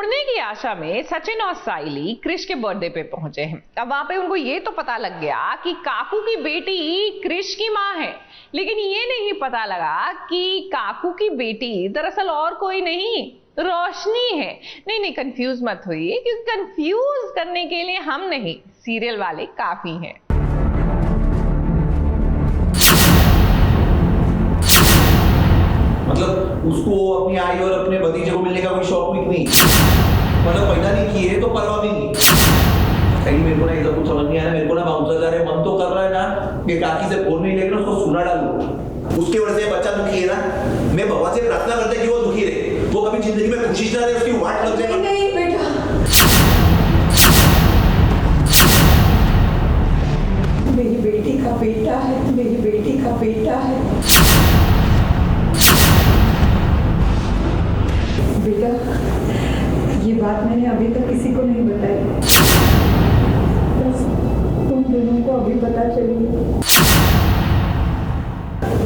ढूंढने की आशा में सचिन और साइली क्रिश के बर्थडे पे पहुंचे हैं। अब वहां पे उनको ये तो पता लग गया कि काकू की बेटी क्रिश की मां है, लेकिन ये नहीं पता लगा कि काकू की बेटी दरअसल और कोई नहीं, रोशनी है। नहीं, कंफ्यूज मत होइए, क्योंकि कंफ्यूज करने के लिए हम नहीं, सीरियल वाले काफी हैं। मतलब उसको अपनी आई और अपने भतीजे को मिलने का कोई शौक भी नहीं, मतलब पैदा नहीं किए तो परवाह भी नहीं। कहीं मेरे को ना ये सब कुछ समझ नहीं आ रहा। मेरे को ना बाउंसर जा रहे, मन तो कर रहा है ना कि काकी से फोन नहीं लेकर उसको सुना डालूं। उसके वजह से बच्चा दुखी है ना, मैं भगवान से प्रार्थना करता कि वो दुखी रहे, वो कभी जिंदगी में खुशी ना रहे, उसकी वाट लग जाए। नहीं बेटा, मेरी बेटी का बेटा है, मेरी बेटी का बेटा है। बेटा, ये बात मैंने अभी तक किसी को नहीं बताई, बस तुम दोनों को अभी पता चली।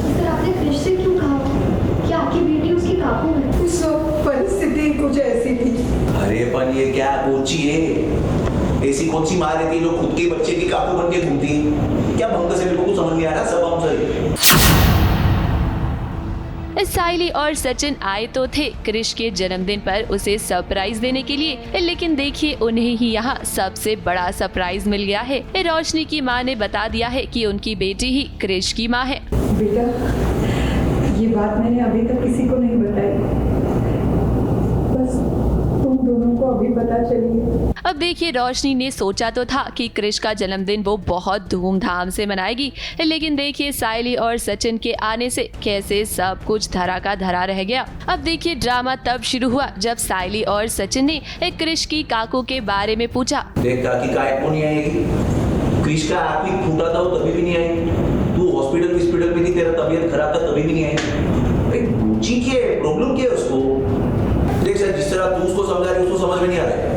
सर, आपने क्रिश से क्यों कहा कि आपकी बेटी उसकी काकू है? उस वक्त परिस्थिति कुछ ऐसी थी। अरे पर ये क्या कोची है? ऐसी कौन सी माँ रहती है जो खुद के बच्चे की काकू बन के घूमती है? क्या भंग से मेरे को कुछ समझ नहीं आ रहा। सब बाउंसर साइली और सचिन आए तो थे क्रिश के जन्मदिन पर उसे सरप्राइज देने के लिए, लेकिन देखिए उन्हें ही यहाँ सबसे बड़ा सरप्राइज मिल गया है। रोशनी की मां ने बता दिया है कि उनकी बेटी ही क्रिश की मां है। बेटा, ये बात मैंने अभी तक किसी को नहीं बताई, बस तुम दोनों को अभी पता चली। अब देखिए रोशनी ने सोचा तो था कि क्रिश का जन्मदिन वो बहुत धूमधाम से मनाएगी, लेकिन देखिए साइली और सचिन के आने से कैसे सब कुछ धरा का धरा रह गया। अब देखिए ड्रामा तब शुरू हुआ जब साइली और सचिन ने क्रिश की काकू के बारे में पूछा। देख काकी का क्यों नहीं आएगी? क्रिश का आँख भी फूटा था, वो तभी भी नहीं आई। तू हॉस्पिटल में थी, तेरा तबीयत खराब था, तभी भी नहीं आई। पूछी क्या है, प्रॉब्लम क्या है उसको? देख सर, जिस तरह तू उसको समझा रही उसको समझ में नहीं आ रहा है।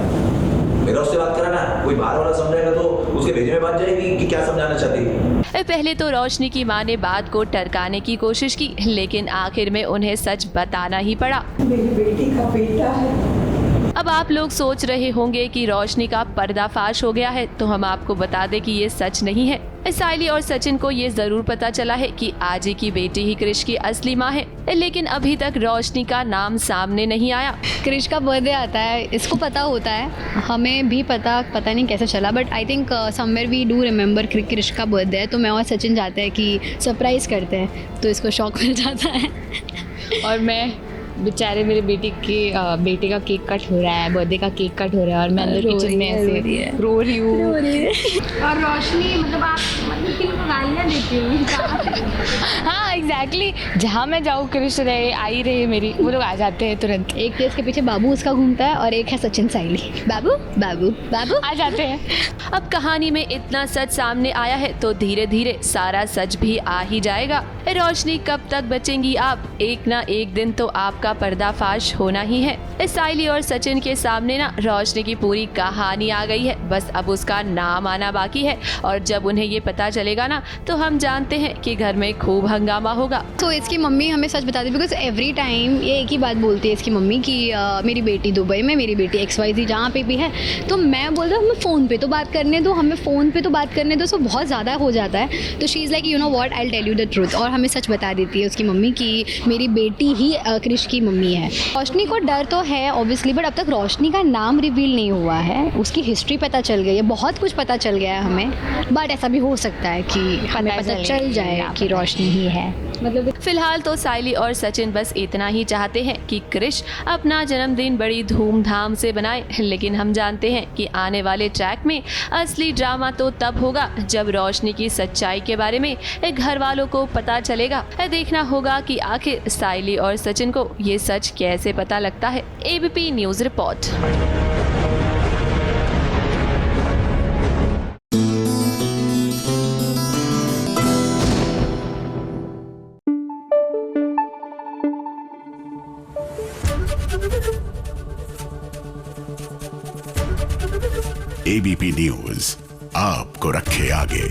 मेरा उससे बात करा ना, कोई बाहर वाला समझाएगा तो उसके भेजे में बात जाएगी कि क्या समझाना चाहती है। पहले तो रोशनी की मां ने बात को टरकाने की कोशिश की, लेकिन आखिर में उन्हें सच बताना ही पड़ा। मेरी बेटी का बेटा है। अब आप लोग सोच रहे होंगे कि रोशनी का पर्दाफाश हो गया है, तो हम आपको बता दें कि ये सच नहीं है। साइली और सचिन को ये जरूर पता चला है कि आजी की बेटी ही क्रिश की असली मां है, लेकिन अभी तक रोशनी का नाम सामने नहीं आया। क्रिश का बर्थडे आता है, इसको पता होता है, हमें भी पता नहीं कैसे चला, but I think somewhere we do remember Krish का बर्थडे है। तो मैं और सचिन चाहते हैं कि सरप्राइज़ करते हैं, तो इसको शौक मिल जाता है। और मैं बेचारे मेरे बेटे का केक कट हो रहा है, बर्थडे का केक कट हो रहा है, और मैं अंदर किचन में ऐसे रो रही हूँ। और रोशनी, मतलब आप किनको गालियाँ देती हो? हाँ एग्जैक्टली, जहाँ मैं जाऊँ क्रिश रहे, आई रहे मेरी, वो लोग आ जाते हैं तुरंत। एक तो इसके पीछे बाबू उसका घूमता है और एक है सचिन साइली, बाबू बाबू बाबू आ जाते हैं। अब कहानी में इतना सच सामने आया है तो धीरे धीरे सारा सच भी आ ही जाएगा। रोशनी कब तक बचेंगी आप? एक ना एक दिन तो आपका पर्दाफाश होना ही है। साइली और सचिन के सामने ना रोशनी की पूरी कहानी आ गई है, बस अब उसका नाम आना बाकी है, और जब उन्हें ये पता चलेगा ना तो हम जानते हैं कि घर में खूब हंगामा होगा। तो इसकी मम्मी हमें सच बताती है, बिकॉज एवरी टाइम ये एक ही बात बोलती है इसकी मम्मी कि मेरी बेटी दुबई में, मेरी बेटी XYZ जहाँ पे भी है। तो मैं बोल रहा हूँ हमें फ़ोन पे तो बात करने दो, हमें फ़ोन पे तो बात करने दो, सो बहुत ज़्यादा हो जाता है। तो she is like you know what, I will tell you the truth. और हमें सच बता देती है उसकी मम्मी कि मेरी बेटी ही क्रिश की मम्मी है। रोशनी को डर तो है ऑब्वियसली, बट अब तक रोशनी का नाम रिवील नहीं हुआ है, उसकी हिस्ट्री पता चल गई है, बहुत कुछ पता चल गया है हमें, बट ऐसा भी हो सकता है कि हमें पता चल जाए कि रोशनी ही है। मतलब फिलहाल तो साइली और सचिन बस इतना ही चाहते हैं कि क्रिश अपना जन्मदिन बड़ी धूमधाम से बनाए, लेकिन हम जानते हैं कि आने वाले ट्रैक में असली ड्रामा तो तब होगा जब रोशनी की सच्चाई के बारे में घर वालों को पता चलेगा। देखना होगा कि आखिर साइली और सचिन को ये सच कैसे पता लगता है। ABP news report. ABP news आपको रखे आगे।